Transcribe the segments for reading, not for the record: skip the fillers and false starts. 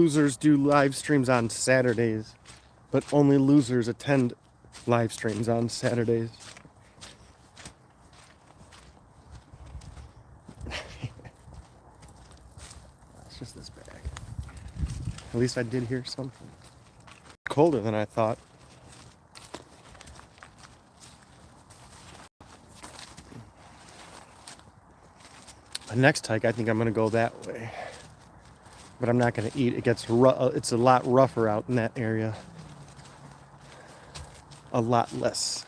Losers do live streams on Saturdays, but only losers attend live streams on Saturdays. It's just this bag. At least I did hear something. Colder than I thought. The next hike, I think I'm gonna go that way, but I'm not gonna eat. It gets it's a lot rougher out in that area. A lot less,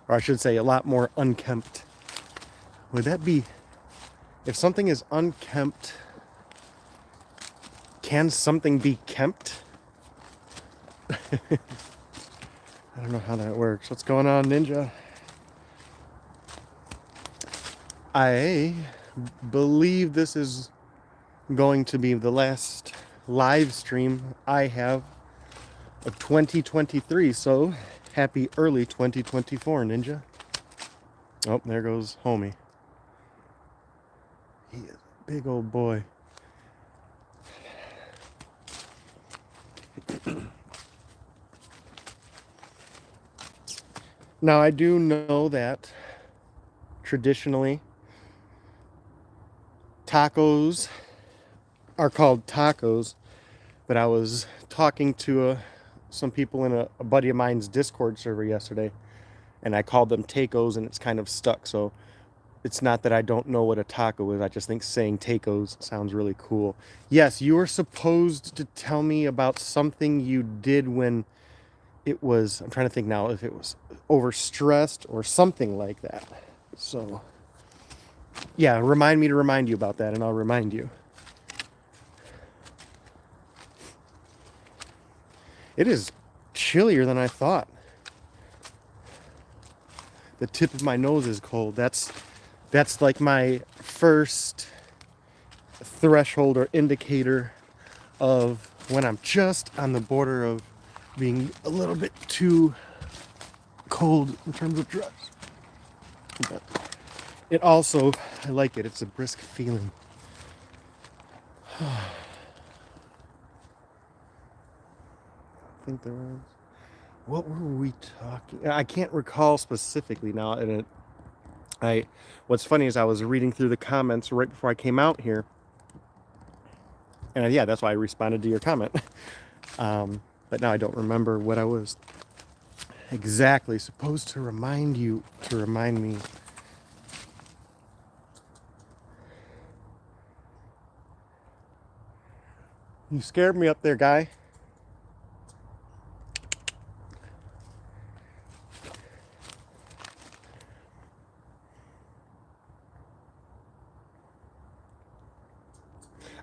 or I should say, a lot more unkempt. Would that be? If something is unkempt, can something be kempt? I don't know how that works. What's going on, Ninja? I believe this is going to be the last live stream I have of 2023. So happy early 2024, Ninja. Oh, there goes homie. He is a big old boy. Now, I do know that traditionally tacos are called tacos, but I was talking to some people in a buddy of mine's Discord server yesterday, and I called them tacos, and it's kind of stuck. So it's not that I don't know what a taco is. I just think saying tacos sounds really cool. Yes, you were supposed to tell me about something you did when it was, I'm trying to think now if it was overstressed or something like that. So yeah, remind me to remind you about that, and I'll remind you. It is chillier than I thought. The tip of my nose is cold. That's like my first threshold or indicator of when I'm just on the border of being a little bit too cold in terms of dress. But it also, I like it. It's a brisk feeling. I think there was. What were we talking? I can't recall specifically now. And what's funny is I was reading through the comments right before I came out here, and yeah, that's why I responded to your comment. But now I don't remember what I was exactly supposed to remind you to remind me. You scared me up there, guy.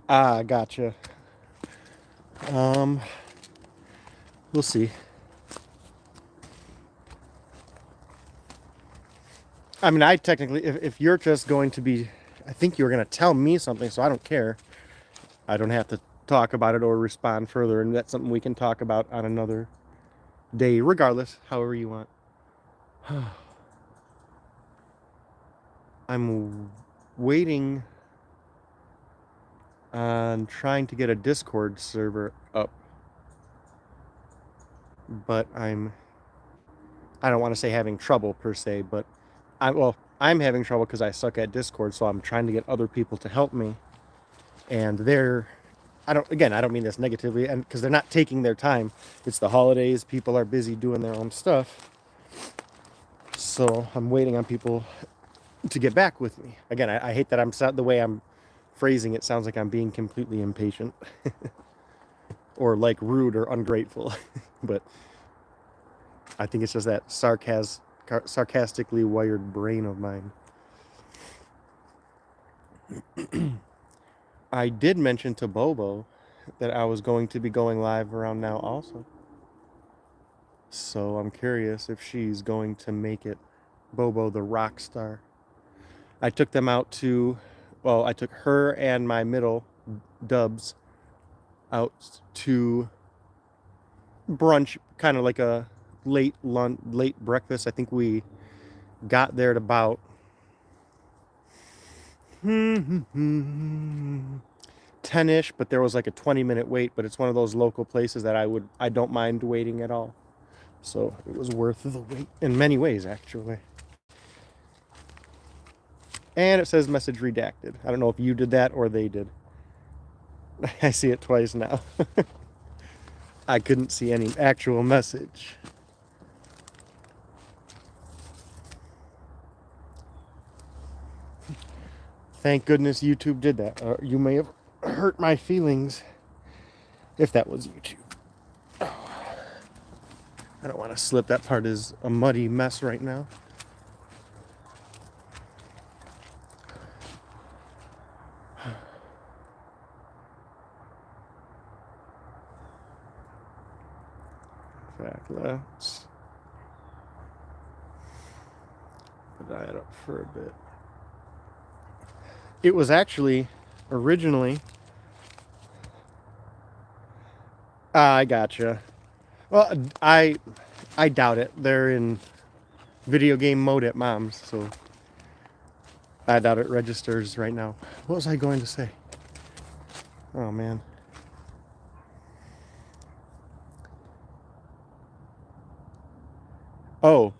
Ah, gotcha. We'll see. I mean, I technically, if you're just going to be, I think you were going to tell me something, so I don't care. I don't have to talk about it or respond further, and that's something we can talk about on another day, regardless, however you want. I'm waiting on trying to get a Discord server up, but I don't want to say having trouble per se, but I'm having trouble because I suck at Discord, so I'm trying to get other people to help me, and I don't mean this negatively, and because they're not taking their time. It's the holidays, people are busy doing their own stuff, so I'm waiting on people to get back with me. Again, I hate that the way I'm phrasing it sounds like I'm being completely impatient or like rude or ungrateful, but I think it's just that sarcastically wired brain of mine. I did mention to Bobo that I was going to be going live around now also. So I'm curious if she's going to make it. Bobo the rock star. I took them out to, I took her and my middle, Dubs, out to brunch, kind of like a late breakfast. I think we got there at about 10-ish, but there was like a 20-minute wait, but it's one of those local places that I don't mind waiting at all. So it was worth the wait in many ways, actually. And it says message redacted. I don't know if you did that or they did. I see it twice now. I couldn't see any actual message. Thank goodness YouTube did that. You may have hurt my feelings if that was YouTube. Oh, I don't want to slip. That part is a muddy mess right now. In fact, let's put that up for a bit. It was actually originally... I gotcha. Well, I doubt it. They're in video game mode at mom's, so I doubt it registers right now. What was I going to say? Oh, man. Oh,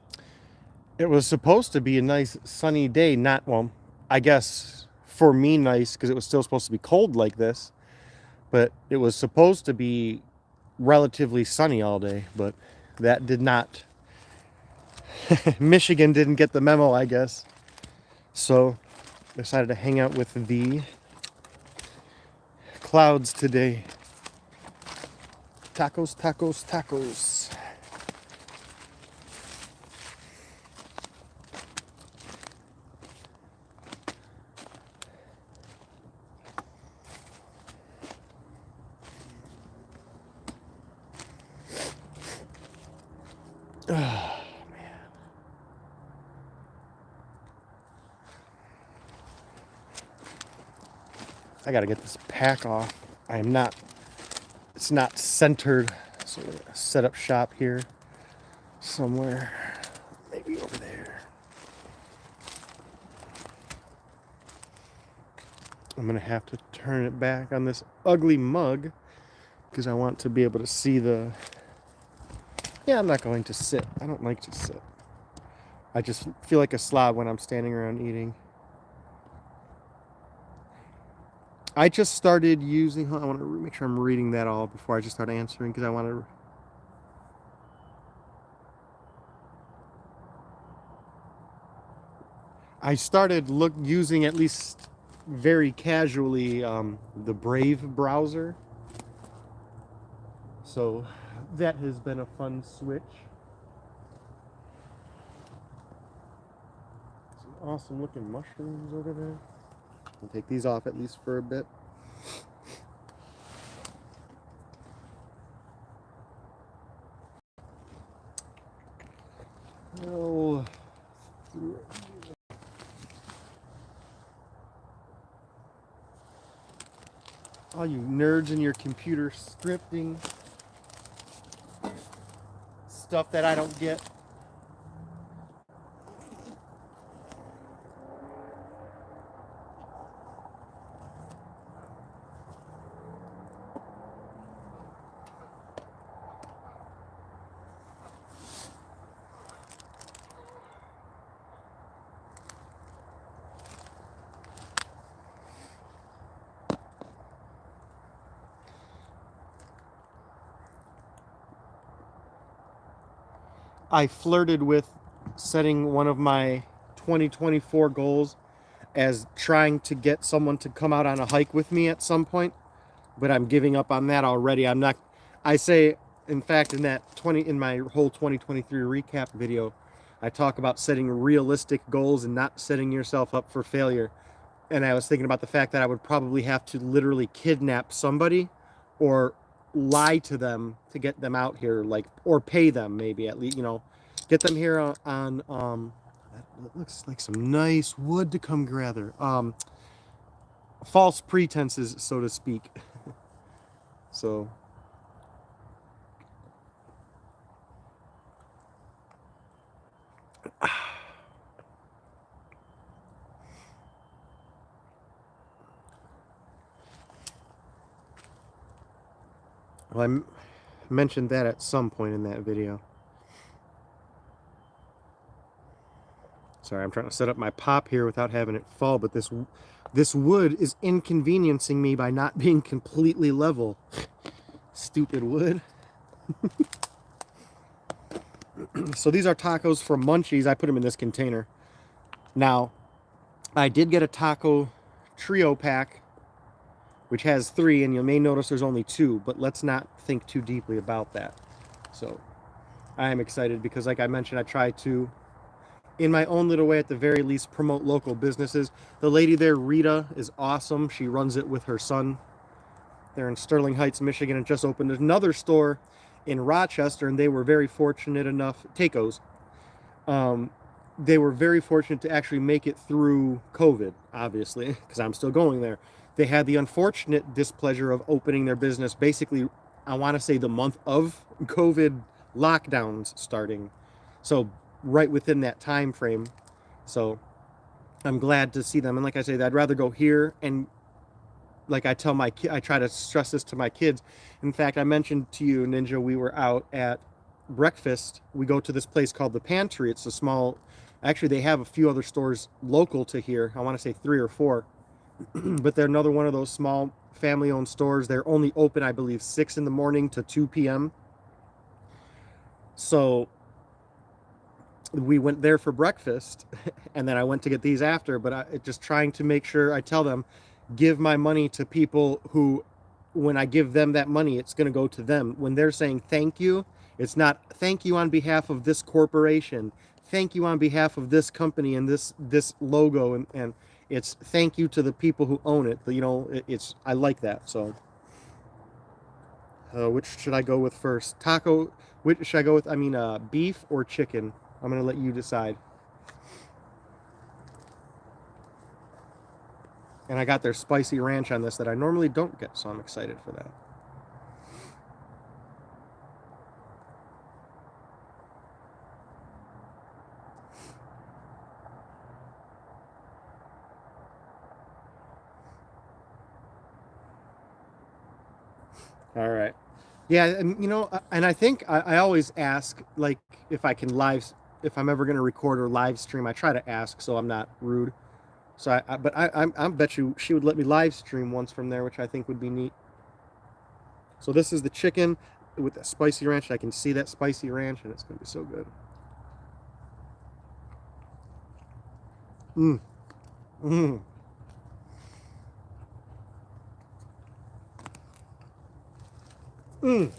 it was supposed to be a nice sunny day. Not, well, I guess for me nice, because it was still supposed to be cold like this. But it was supposed to be relatively sunny all day, but that did not. Michigan didn't get the memo, I guess. So decided to hang out with the clouds today. Tacos, tacos, tacos. Oh, man. I gotta get this pack off. It's not centered. So we're gonna set up shop here somewhere. Maybe over there. I'm gonna have to turn it back on this ugly mug because I want to be able to see the... Yeah, I'm not going to sit. I don't like to sit. I just feel like a slob when I'm standing around eating. I just started using... I want to make sure I'm reading that all before I just start answering because I want to... I started using at least very casually the Brave browser. So that has been a fun switch. Some awesome looking mushrooms over there. I'll take these off at least for a bit. Oh, all you nerds in your computer scripting stuff that I don't get. I flirted with setting one of my 2024 goals as trying to get someone to come out on a hike with me at some point, but I'm giving up on that already. I'm not... I say, in fact, in my whole 2023 recap video, I talk about setting realistic goals and not setting yourself up for failure. And I was thinking about the fact that I would probably have to literally kidnap somebody or lie to them to get them out here, like, or pay them maybe at least, get them here on that looks like some nice wood to come gather. False pretenses, so to speak. So Well, mentioned that at some point in that video. Sorry, I'm trying to set up my pop here without having it fall, but this wood is inconveniencing me by not being completely level. Stupid wood. So these are tacos from Munchies. I put them in this container. Now, I did get a taco trio pack, which has 3, and you may notice there's only 2, but let's not think too deeply about that. So I am excited because, like I mentioned, I try to, in my own little way at the very least, promote local businesses. The lady there, Rita, is awesome. She runs it with her son. They're in Sterling Heights, Michigan, and just opened another store in Rochester, and they were very fortunate enough, Taco's, they were very fortunate to actually make it through COVID, obviously, because I'm still going there. They had the unfortunate displeasure of opening their business basically, I want to say, the month of COVID lockdowns starting. So right within that time frame. So I'm glad to see them. And like I say, I'd rather go here, and like I tell my I try to stress this to my kids. In fact, I mentioned to you, Ninja, we were out at breakfast. We go to this place called the Pantry. It's a small, actually they have a few other stores local to here. I want to say 3 or 4, but they're another one of those small family-owned stores. They're only open, I believe, 6 in the morning to 2 p.m. So we went there for breakfast, and then I went to get these after, but just trying to make sure I tell them, give my money to people who, when I give them that money, it's going to go to them. When they're saying thank you, it's not thank you on behalf of this corporation, thank you on behalf of this company and this logo, and it's thank you to the people who own it. You know, it's I like that. So which should I go with first? Which should I go with? I mean, beef or chicken? I'm going to let you decide. And I got their spicy ranch on this that I normally don't get, so I'm excited for that. All right. Yeah, and you know, and I think I always ask, like, if I can if I'm ever going to record or live stream, I try to ask so I'm not rude. So but I bet you she would let me live stream once from there, which I think would be neat. So this is the chicken with the spicy ranch. I can see that spicy ranch, and it's going to be so good. Mmm. Mmm. Mmm.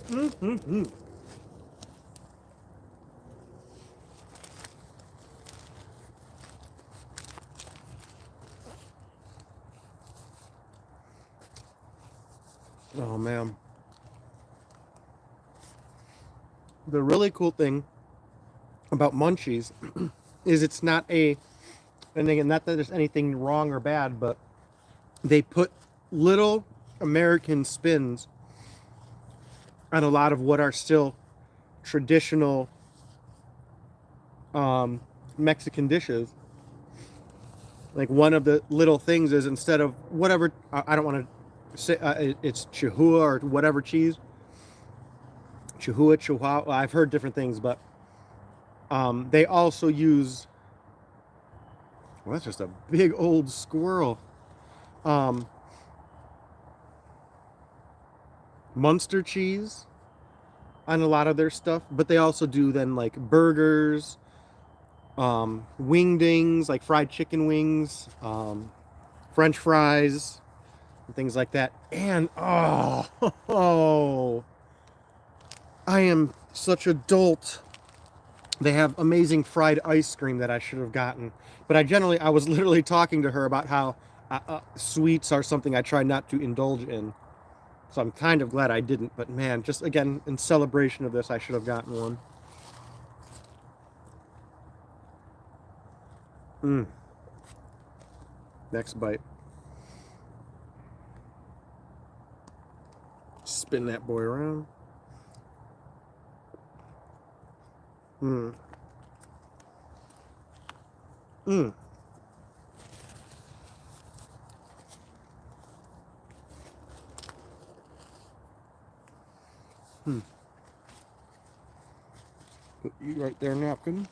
Mmm. Mmm. Oh man. The really cool thing about Munchies is it's not and again, not that there's anything wrong or bad, but they put little American spins on a lot of what are still traditional Mexican dishes. Like one of the little things is, instead of whatever, I don't want to say it's Chihuahua or whatever cheese, Chihuahua. I've heard different things, but they also use. Well, that's just a big old squirrel. Munster cheese on a lot of their stuff, but they also do then like burgers, wingdings, like fried chicken wings, French fries, and things like that. And oh, I am such a dolt. They have amazing fried ice cream that I should have gotten, but I was literally talking to her about how sweets are something I try not to indulge in. So I'm kind of glad I didn't, but man, just again, in celebration of this, I should have gotten one. Mm. Next bite. Spin that boy around. Mm. Mm. Put you right there, napkin.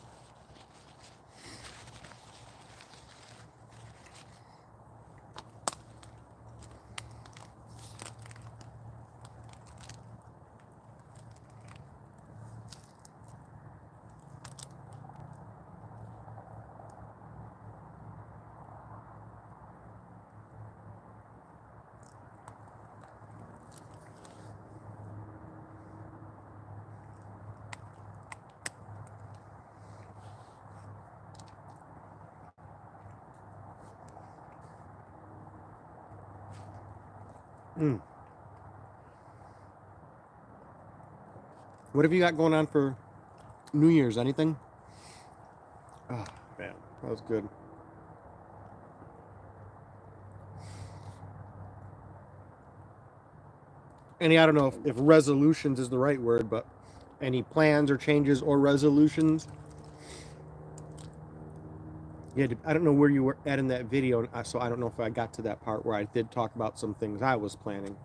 Mm. What have you got going on for New Year's? Anything? Oh, man, that was good. I don't know if resolutions is the right word, but any plans or changes or resolutions? Yeah, I don't know where you were at in that video, so I don't know if I got to that part where I did talk about some things I was planning.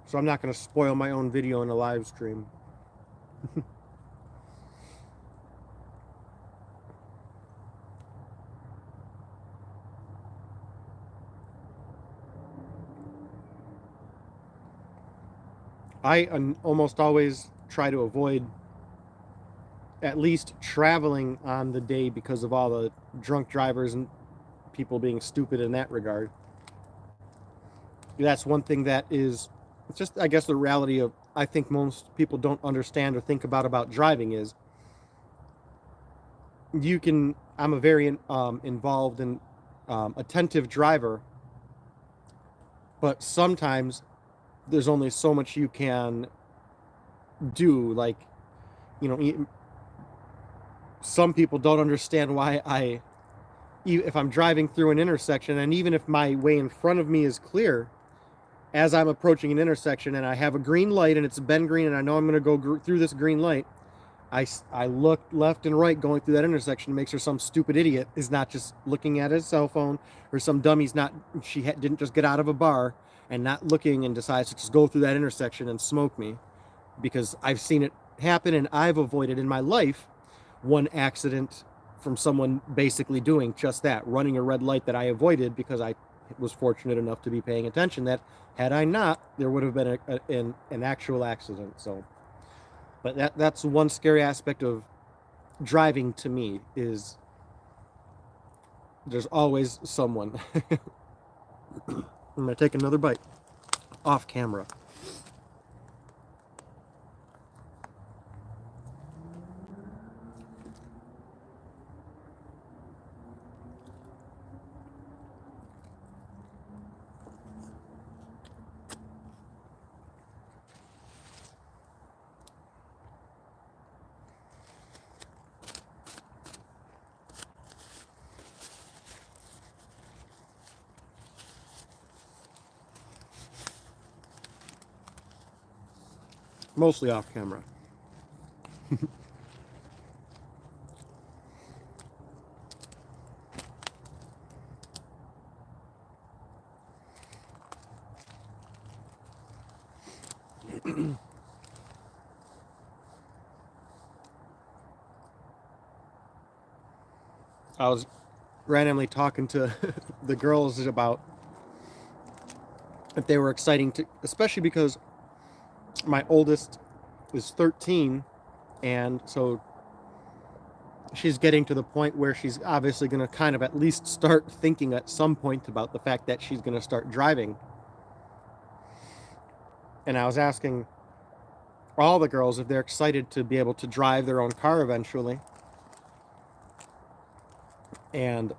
So I'm not going to spoil my own video in a live stream. I almost always try to avoid at least traveling on the day because of all the drunk drivers and people being stupid in that regard. That's one thing that is just, I guess, the reality of, I think most people don't understand or think about driving is I'm a very involved and attentive driver, but sometimes there's only so much you can do. Like, some people don't understand why if I'm driving through an intersection, and even if my way in front of me is clear, as I'm approaching an intersection and I have a green light and it's been green and I know I'm going to go through this green light, I look left and right going through that intersection to make sure some stupid idiot is not just looking at his cell phone, or some dummy's not, didn't just get out of a bar and not looking and decides to just go through that intersection and smoke me, because I've seen it happen and I've avoided in my life one accident from someone basically doing just that, running a red light that I avoided because I was fortunate enough to be paying attention, that had I not, there would have been an actual accident. So, but that's one scary aspect of driving to me, is there's always someone. I'm going to take another bite off camera. Mostly off camera. I was randomly talking to the girls about if they were exciting to, especially because my oldest is 13, and so she's getting to the point where she's obviously going to kind of at least start thinking at some point about the fact that she's going to start driving. And I was asking all the girls if they're excited to be able to drive their own car eventually. And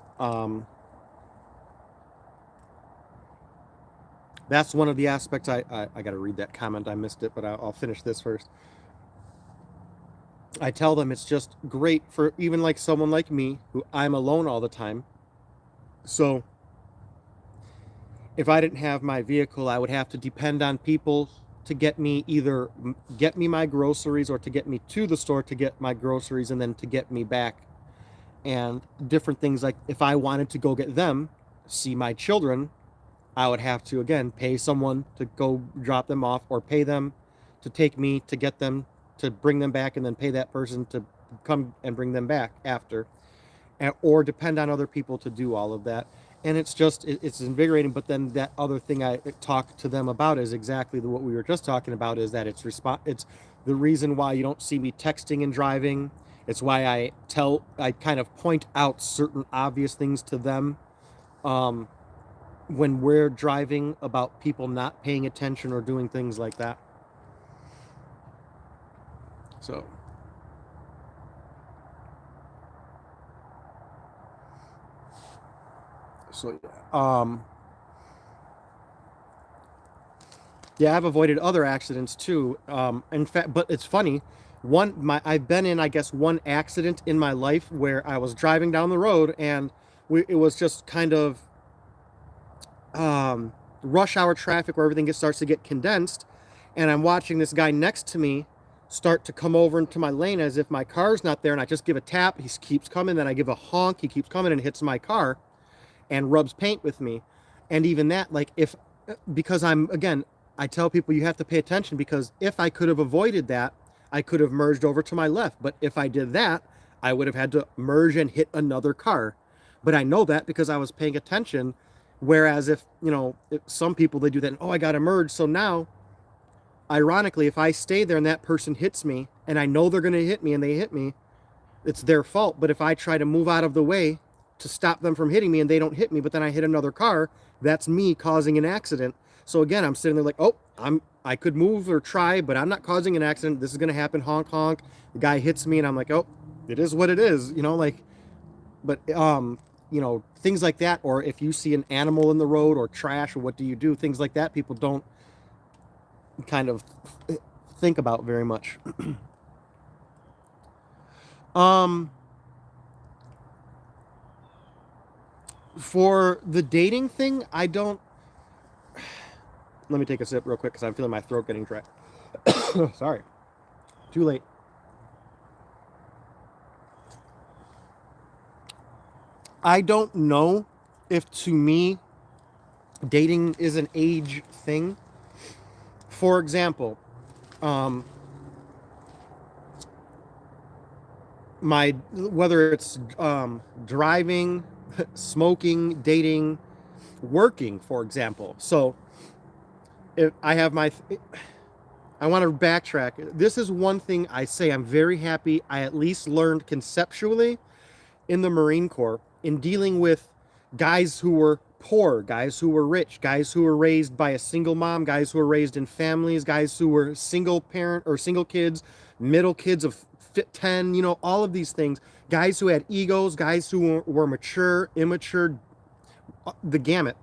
that's one of the aspects. I got to read that comment. I missed it, but I'll finish this first. I tell them it's just great for even like someone like me, who I'm alone all the time. So if I didn't have my vehicle, I would have to depend on people to get me my groceries, or to get me to the store to get my groceries, and then to get me back, and different things. Like if I wanted to go get them, see my children, I would have to again pay someone to go drop them off, or pay them to take me to get them to bring them back and then pay that person to come and bring them back after, or depend on other people to do all of that. And it's just it's invigorating. But then that other thing I talk to them about is exactly what we were just talking about, is that it's the reason why you don't see me texting and driving. It's why I kind of point out certain obvious things to them when we're driving, about people not paying attention or doing things like that. So yeah, I've avoided other accidents too. In fact, but it's funny. I've been in, I guess, one accident in my life where I was driving down the road, and it was just kind of rush hour traffic where everything starts to get condensed, and I'm watching this guy next to me start to come over into my lane as if my car's not there, and I just give a tap. He keeps coming, then I give a honk. He keeps coming and hits my car and rubs paint with me. And even that, like, because I tell people you have to pay attention, because if I could have avoided that, I could have merged over to my left. But if I did that, I would have had to merge and hit another car. But I know that because I was paying attention. Whereas if some people, they do that, and, oh, I got to merge. So now, ironically, if I stay there and that person hits me, and I know they're going to hit me and they hit me, it's their fault. But if I try to move out of the way to stop them from hitting me and they don't hit me, but then I hit another car, that's me causing an accident. So again, I'm sitting there like, oh, I could move or try, but I'm not causing an accident. This is going to happen. Honk, honk. The guy hits me and I'm like, oh, it is what it is, but things like that. Or if you see an animal in the road or trash, or what do you do? Things like that, people don't kind of think about very much. For the dating thing, I don't. Let me take a sip real quick because I'm feeling my throat getting dry. Sorry. Too late. I don't know if, to me, dating is an age thing. For example, whether it's driving, smoking, dating, working, for example. So if I have I want to backtrack. This is one thing I say I'm very happy I at least learned conceptually in the Marine Corps, in dealing with guys who were poor, guys who were rich, guys who were raised by a single mom, guys who were raised in families, guys who were single parent or single kids, middle kids of 10, all of these things, guys who had egos, guys who were mature, immature, the gamut.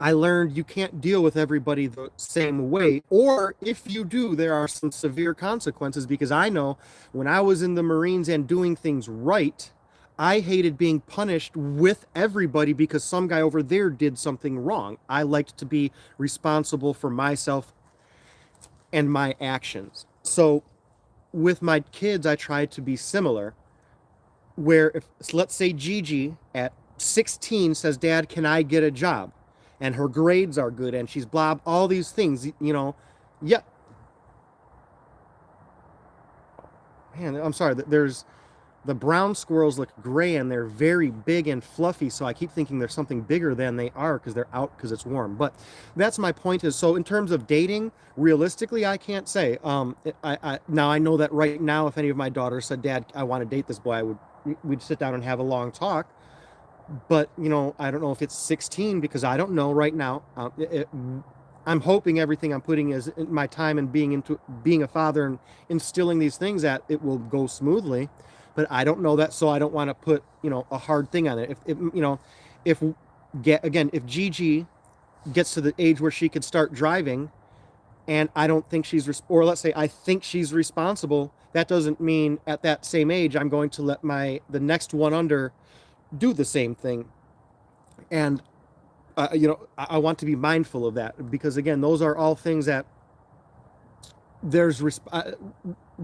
I learned you can't deal with everybody the same way, or if you do, there are some severe consequences, because I know when I was in the Marines and doing things right, I hated being punished with everybody because some guy over there did something wrong. I liked to be responsible for myself and my actions. So with my kids, I tried to be similar, where if, let's say, Gigi at 16 says, Dad, can I get a job? And her grades are good, and she's all these things, yeah. Man, I'm sorry, the brown squirrels look gray, and they're very big and fluffy, so I keep thinking there's something bigger than they are because they're out because it's warm. But that's my point. Is, so in terms of dating, realistically, I can't say. Now I know that right now, if any of my daughters said, Dad, I want to date this boy, we'd sit down and have a long talk. But, I don't know if it's 16, because I don't know right now. I'm hoping everything I'm putting is my time and being a father and instilling these things, that it will go smoothly. But I don't know that, so I don't want to put, a hard thing on it. If Gigi gets to the age where she could start driving, and I don't think or let's say I think she's responsible, that doesn't mean at that same age I'm going to let the next one under do the same thing. And I want to be mindful of that, because again, those are all things that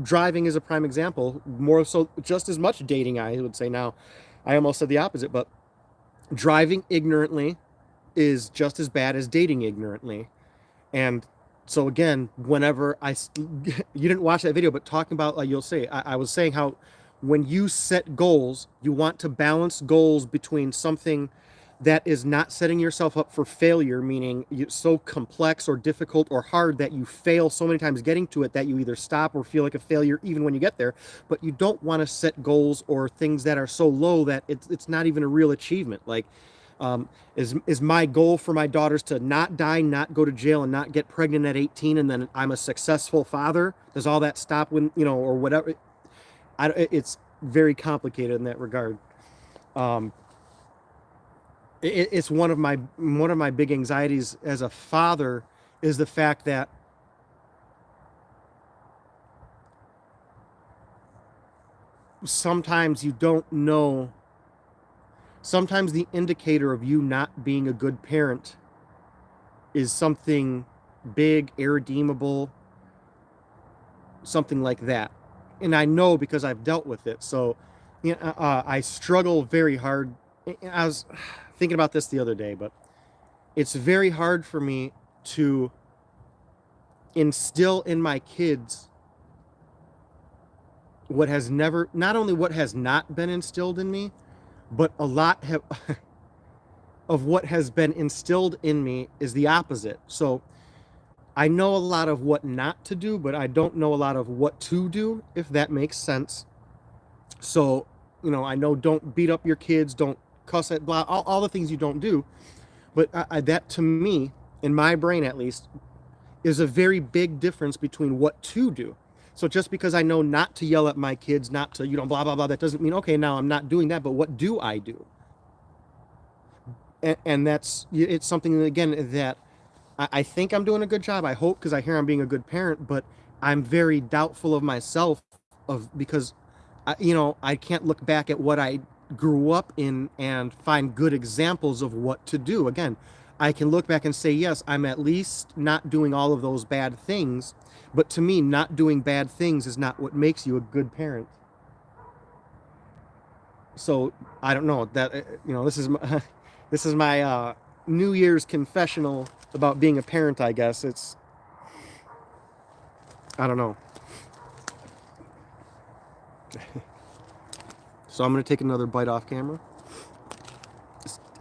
driving is a prime example, more so, just as much dating, I would say. Now I almost said the opposite, but driving ignorantly is just as bad as dating ignorantly. And So again, whenever you didn't watch that video, but talking about, like you'll say, I was saying how when you set goals, you want to balance goals between something that is not setting yourself up for failure, meaning it's so complex or difficult or hard that you fail so many times getting to it that you either stop or feel like a failure even when you get there. But you don't want to set goals or things that are so low that it's not even a real achievement. Like, is my goal for my daughters to not die, not go to jail, and not get pregnant at 18, and then I'm a successful father? Does all that stop when, or whatever? It's very complicated in that regard. Um, it's one of my big anxieties as a father is the fact that sometimes you don't know. Sometimes the indicator of you not being a good parent is something big, irredeemable, something like that. And I know because I've dealt with it. So, I struggle very hard. I was thinking about this the other day, but it's very hard for me to instill in my kids what has never, not only what has not been instilled in me, but a lot of what has been instilled in me is the opposite. So I know a lot of what not to do, but I don't know a lot of what to do, if that makes sense. So, I know don't beat up your kids, don't cuss at blah, all the things you don't do. But that to me, in my brain at least, is a very big difference between what to do. So just because I know not to yell at my kids, not to, blah, blah, blah, that doesn't mean, okay, now I'm not doing that, but what do I do? And it's something, again, that I think I'm doing a good job. I hope, because I hear I'm being a good parent, but I'm very doubtful of myself because I can't look back at what I grew up in and find good examples of what to do. Again, I can look back and say, yes, I'm at least not doing all of those bad things. But to me, not doing bad things is not what makes you a good parent. So I don't know that, this is my New Year's confessional about being a parent, I guess. I don't know. So I'm going to take another bite off camera.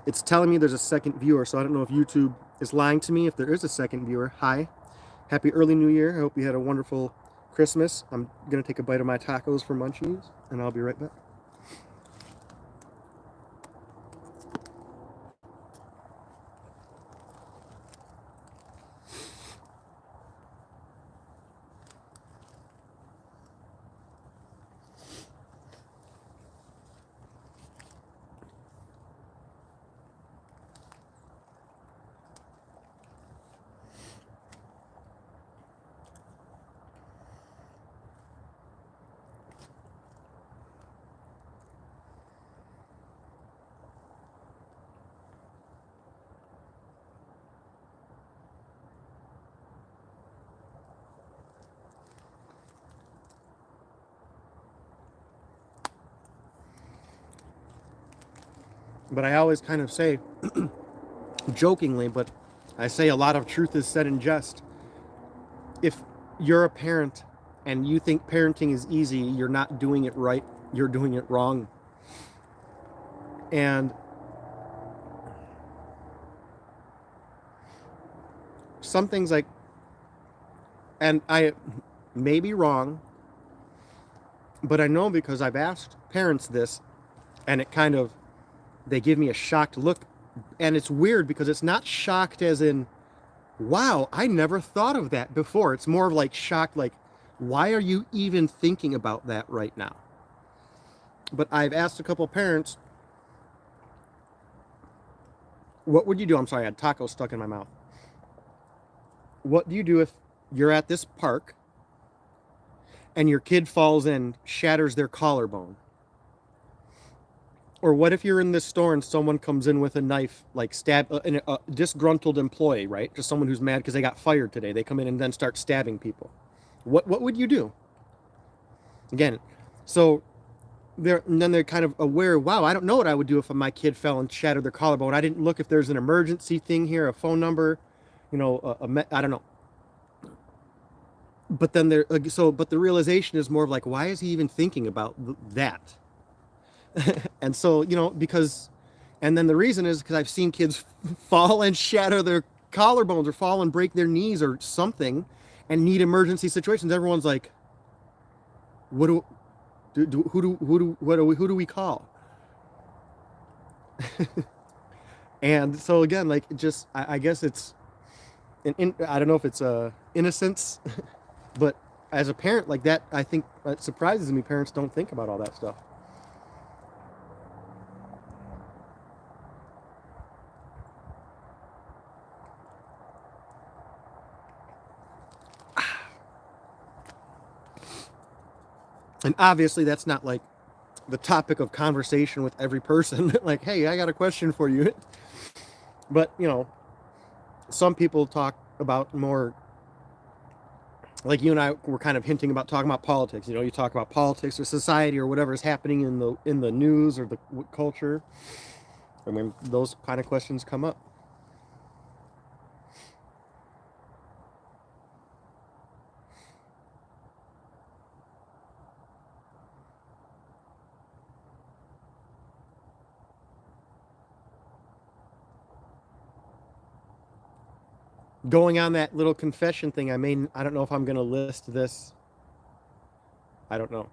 It's telling me there's a second viewer, so I don't know if YouTube is lying to me. If there is a second viewer, hi. Happy early New Year. I hope you had a wonderful Christmas. I'm going to take a bite of my tacos for munchies, and I'll be right back. But I always kind of say, jokingly, but I say a lot of truth is said in jest. If you're a parent and you think parenting is easy, you're not doing it right. You're doing it wrong. And some things like, and I may be wrong, but I know because I've asked parents this, and it kind of, they give me a shocked look. And it's weird because it's not shocked as in, wow, I never thought of that before. It's more of like shocked, like, why are you even thinking about that right now? But I've asked a couple parents, what would you do? I'm sorry, I had tacos stuck in my mouth. What do you do if you're at this park and your kid falls and shatters their collarbone? Or what if you're in this store and someone comes in with a knife, like stab a disgruntled employee, right? Just someone who's mad because they got fired today. They come in and then start stabbing people. What would you do? Again, so they're kind of aware, wow, I don't know what I would do if my kid fell and shattered their collarbone. I didn't look if there's an emergency thing here, a phone number, I don't know. but then there, but the realization is more of like, why is he even thinking about that? And so, because, and then the reason is because I've seen kids fall and shatter their collarbones or fall and break their knees or something and need emergency situations. Everyone's like, what who do we call? And so again, like, just, I guess it's I don't know if it's innocence, but as a parent, like that, I think it surprises me. Parents don't think about all that stuff. And obviously that's not like the topic of conversation with every person. Like, hey, I got a question for you. But some people talk about more, like you and I were kind of hinting about talking about politics. You talk about politics or society or whatever is happening in the news or the culture. I mean, those kind of questions come up. Going on that little confession thing, I don't know if I'm going to list this. I don't know.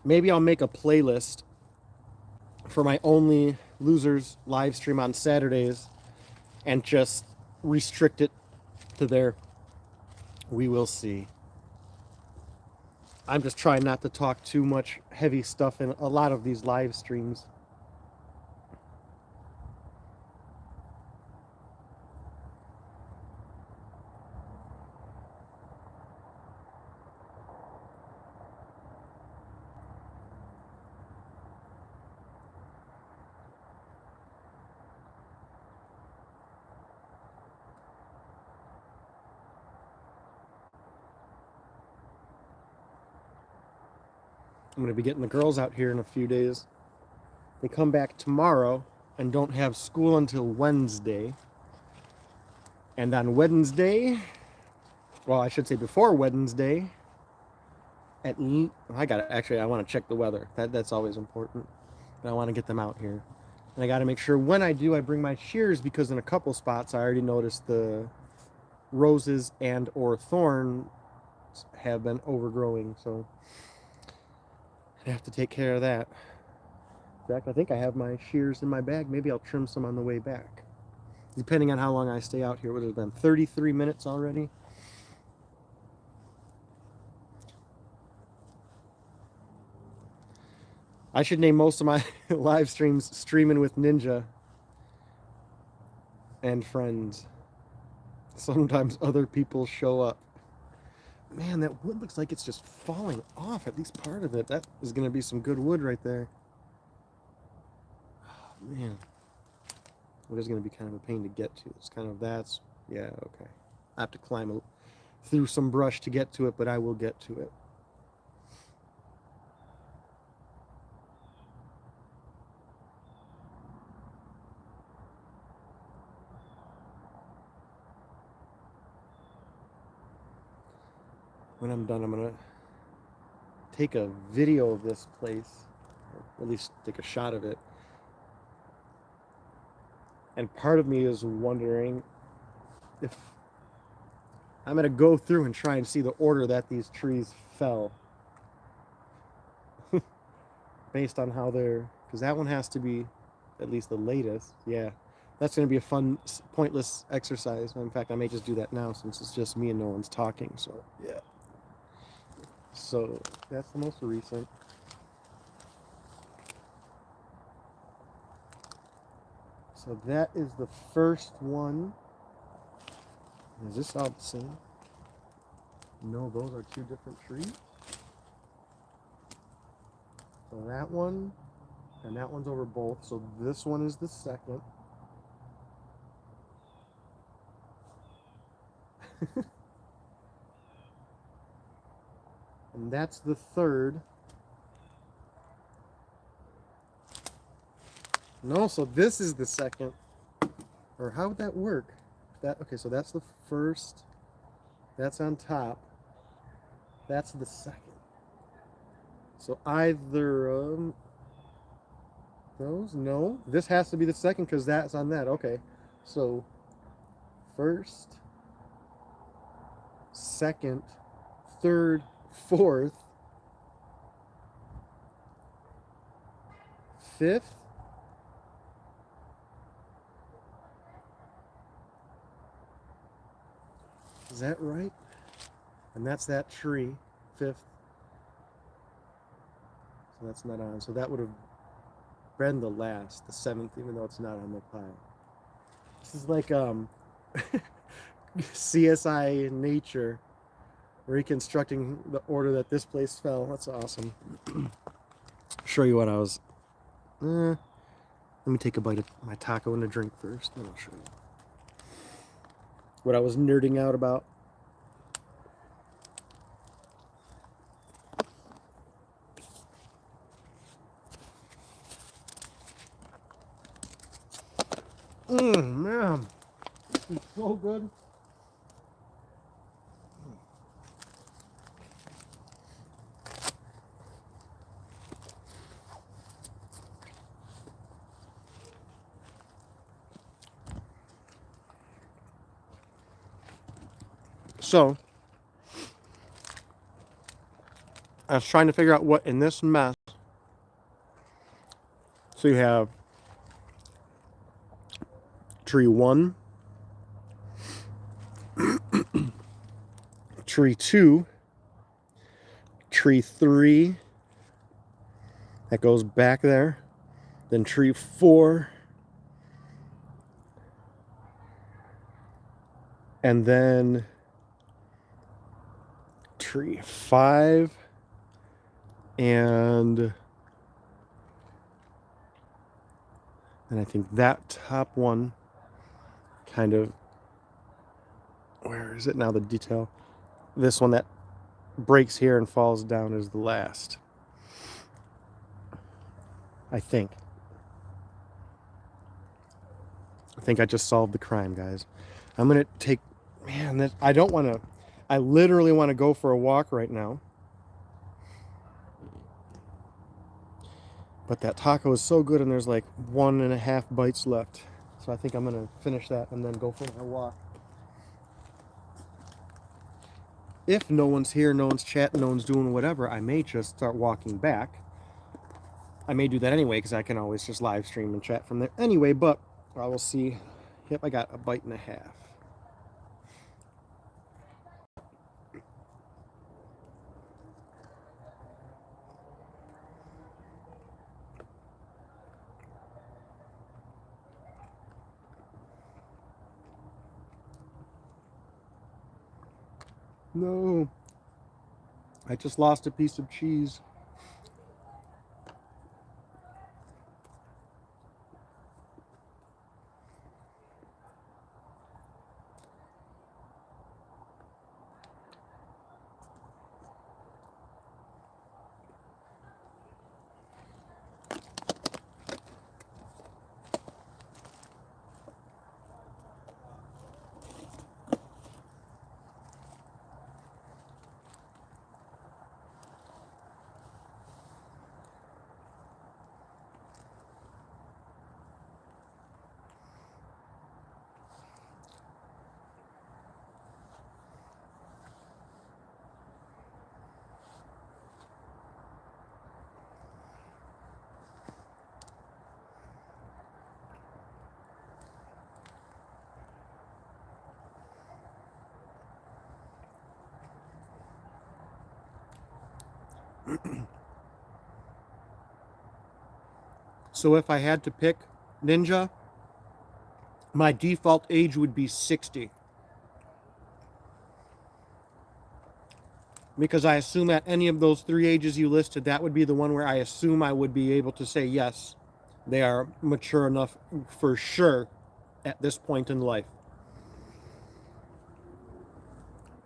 Maybe I'll make a playlist for my Only Losers live stream on Saturdays and just restrict it to there. We will see. I'm just trying not to talk too much heavy stuff in a lot of these live streams. I'm going to be getting the girls out here in a few days. They come back tomorrow and don't have school until Wednesday. And on Wednesday, well, I should say before Wednesday, I got to actually, I want to check the weather. That's always important. But I want to get them out here. And I got to make sure when I do, I bring my shears, because in a couple spots I already noticed the roses and or thorns have been overgrowing. So I have to take care of that. In fact, I think I have my shears in my bag. Maybe I'll trim some on the way back. Depending on how long I stay out here. Would it have been 33 minutes already? I should name most of my live streams Streaming with Ninja and Friends. Sometimes other people show up. Man, that wood looks like it's just falling off, at least part of it. That is going to be some good wood right there. Oh, man. It is going to be kind of a pain to get to. It's kind of, yeah, okay. I have to climb through some brush to get to it, but I will get to it. When I'm done, I'm going to take a video of this place, or at least take a shot of it. And part of me is wondering if I'm going to go through and try and see the order that these trees fell. Based on how they're, because that one has to be at least the latest. Yeah, that's going to be a fun, pointless exercise. In fact, I may just do that now since it's just me and no one's talking. So, yeah. So, that's the most recent. So that is the first one. Is this all the same? No, those are two different trees. So that one, and that one's over both. So this one is the second. And that's the third. No, so this is the second. Or how would that work? that, okay, so that's the first. That's on top. That's the second. So either those, no. This has to be the second because that's on that. Okay. So first, second, third, fourth, fifth. Is that right? And that's that tree, fifth. So that's not on. So that would have been the last, the seventh, even though it's not on the pile. This is like CSI Nature, reconstructing the order that this place fell. That's awesome. Show you what I was. Let me take a bite of my taco and a drink first, then I'll show you what I was nerding out about. Man, it's so good. So, I was trying to figure out what in this mess. So you have tree 1, tree 2, tree 3, that goes back there, then tree 4, and then tree 5, and I think that top one kind of, where is it now, the detail? This one that breaks here and falls down is the last, I think. I think I just solved the crime, guys. I'm gonna take, man, I don't want to, I literally want to go for a walk right now. But that taco is so good and there's like 1.5 bites left. So I think I'm gonna finish that and then go for my walk. If no one's here, no one's chatting, no one's doing whatever, I may just start walking back. I may do that anyway because I can always just live stream and chat from there anyway, but I will see. Yep, I got 1.5 bites. No, I just lost a piece of cheese. So if I had to pick Ninja, my default age would be 60. Because I assume at any of those 3 ages you listed, that would be the one where I assume I would be able to say, yes, they are mature enough for sure at this point in life.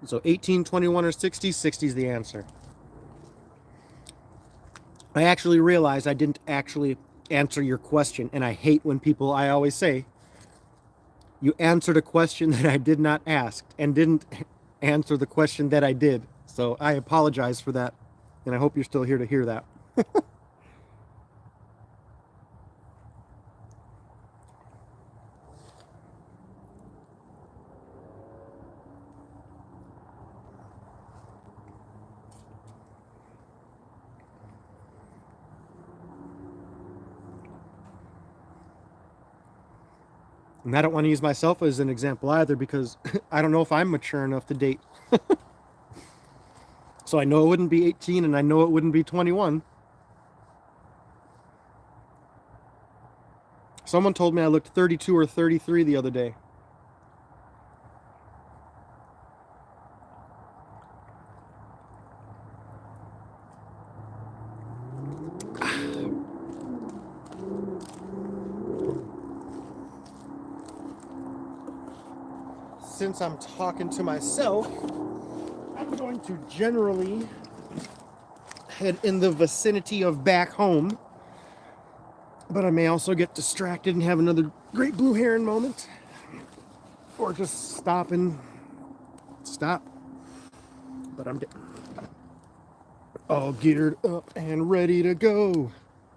So 18, 21, or 60, 60 is the answer. I actually realized I didn't actually answer your question, and I hate when people, I always say, You answered a question that I did not ask and didn't answer the question that I did. So I apologize for that. And I hope you're still here to hear that. And I don't want to use myself as an example either because I don't know if I'm mature enough to date. So I know it wouldn't be 18 and I know it wouldn't be 21. Someone told me I looked 32 or 33 the other day. Since I'm talking to myself, I'm going to generally head in the vicinity of back home. But I may also get distracted and have another great blue heron moment. Or just stop. But I'm getting all geared up and ready to go.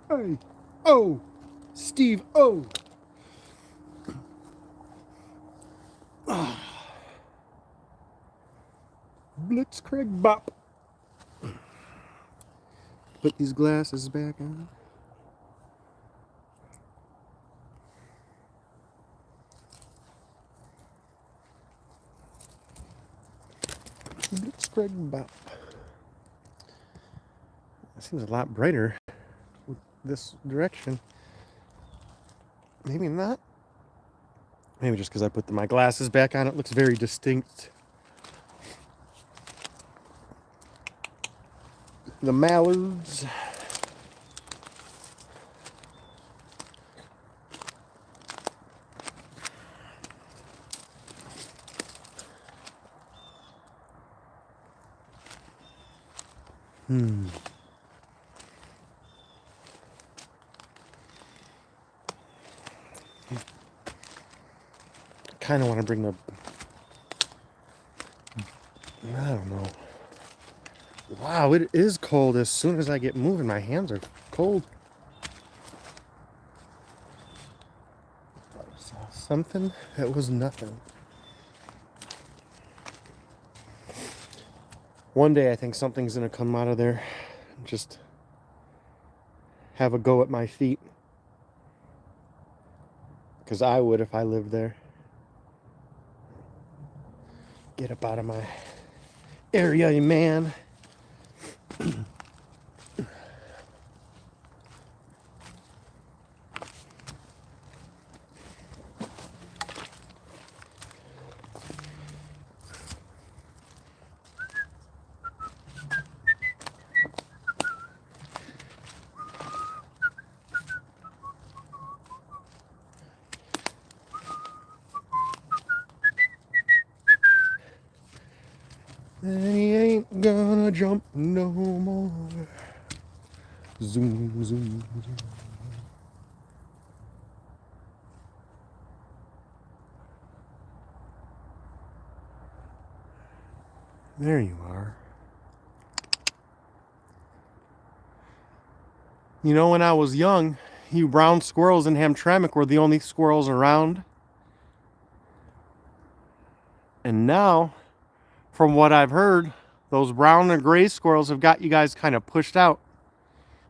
Hey, oh, Steve, oh. Blitzkrieg bop. Put these glasses back on. Blitzkrieg bop. It seems a lot brighter with this direction. Maybe not. Maybe just because I put my glasses back on, it looks very distinct. The mallards. Kind of want to bring the, I don't know. Wow, it is cold. As soon as I get moving, my hands are cold. I saw something that was nothing. One day I think something's gonna come out of there and just have a go at my feet. Because I would if I lived there. Get up out of my area, you man. And he ain't gonna jump no more. Zoom, zoom, zoom. There you are. You know, when I was young, you brown squirrels in Hamtramck were the only squirrels around. And now, from what I've heard, those brown and gray squirrels have got you guys kind of pushed out,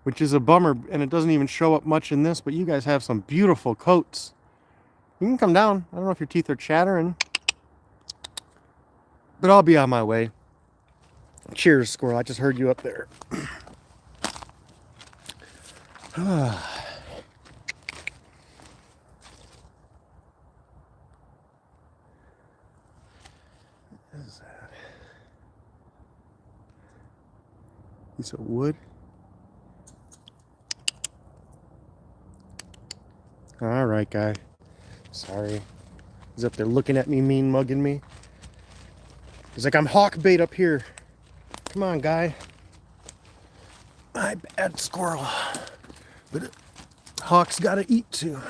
which is a bummer, and it doesn't even show up much in this, but you guys have some beautiful coats. You can come down. I don't know if your teeth are chattering, but I'll be on my way. Cheers, squirrel. I just heard you up there. What is that? Piece of wood. All right, guy. Sorry. He's up there looking at me, mean mugging me. He's like, I'm hawk bait up here. Come on, guy. My bad, squirrel. But hawk's gotta eat too.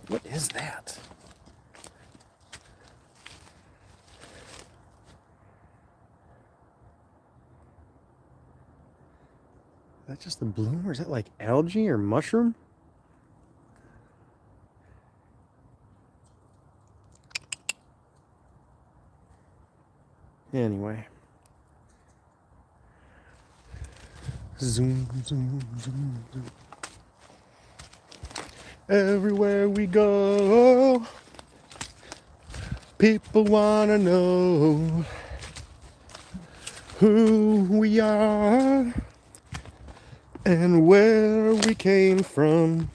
What is that? that just the bloom, or is that like algae or mushroom? Anyway. Zoom, zoom, zoom, zoom. Everywhere we go, people wanna know who we are and where we came from.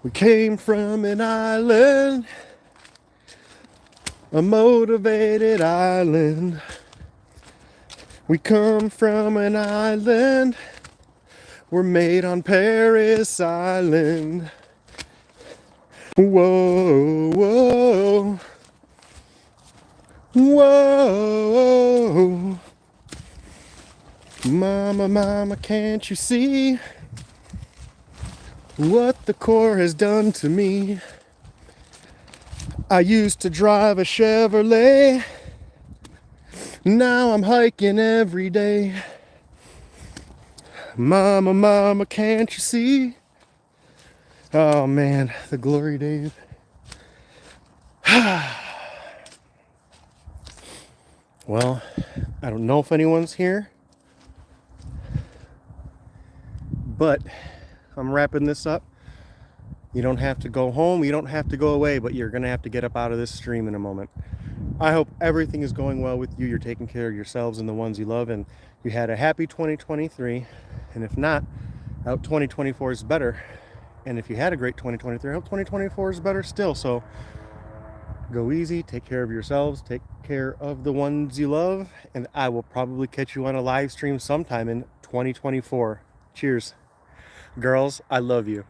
We came from an island, a motivated island. We come from an island, we're made on Paris Island. Whoa, whoa, whoa. Mama, mama, can't you see what the Corps has done to me? I used to drive a Chevrolet, now I'm hiking every day. Mama, mama, can't you see? Oh man, the glory days. Well, I don't know if anyone's here, but I'm wrapping this up. You don't have to go home, you don't have to go away, but you're gonna have to get up out of this stream in a moment. I hope everything is going well with you. You're taking care of yourselves and the ones you love, and you had a happy 2023. And if not, I hope 2024 is better. And if you had a great 2023, I hope 2024 is better still. So go easy, take care of yourselves, take care of the ones you love, and I will probably catch you on a live stream sometime in 2024. Cheers. Girls, I love you.